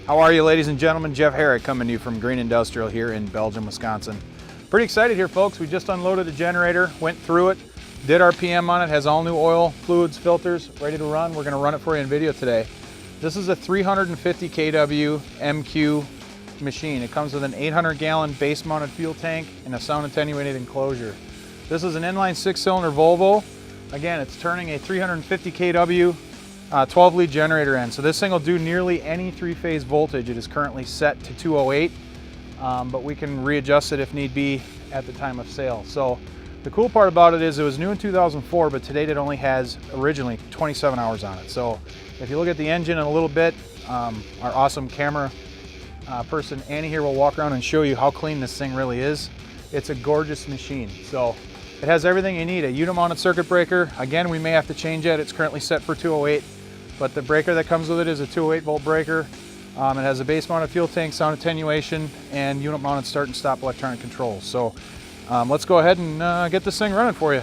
How are you, ladies and gentlemen? Jeff Herrick coming to you from Green Industrial here in Belgium, Wisconsin. Pretty excited here, folks. We just unloaded a generator, went through it, did our PM on it, has all new oil, fluids, filters, ready to run. We're gonna run it for you in video today. This is a 350 kW MQ machine. It comes with an 800-gallon base-mounted fuel tank and a sound attenuated enclosure. This is an inline 6-cylinder Volvo. Again, it's turning a 350 kW 12-lead generator in. So this thing will do nearly any three-phase voltage. It is currently set to 208, but we can readjust it if need be at the time of sale. So the cool part about it is it was new in 2004, but to date it only has originally 27 hours on it. So if you look at the engine in a little bit, our awesome camera person Annie here will walk around and show you how clean this thing really is. It's a gorgeous machine. So it has everything you need. A unit mounted circuit breaker. Again, we may have to change it. It's currently set for 208, but the breaker that comes with it is a 208 volt breaker. It has a base mounted fuel tank, sound attenuation, and unit mounted start and stop electronic controls. So let's go ahead and get this thing running for you.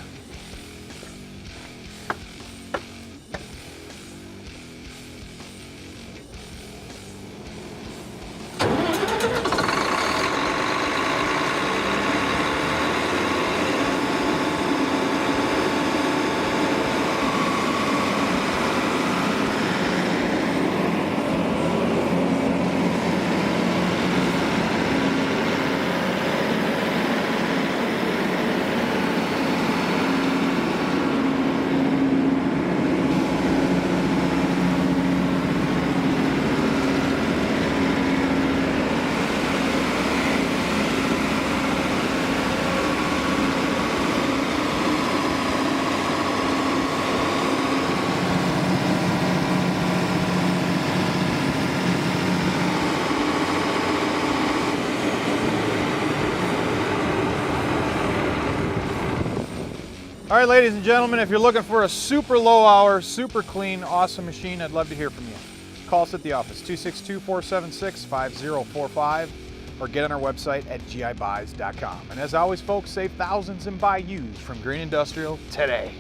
All right, ladies and gentlemen, if you're looking for a super low hour, super clean, awesome machine, I'd love to hear from you. Call us at the office, 262-476-5045, or get on our website at gibuys.com. And as always, folks, save thousands and buy used from Green Industrial today.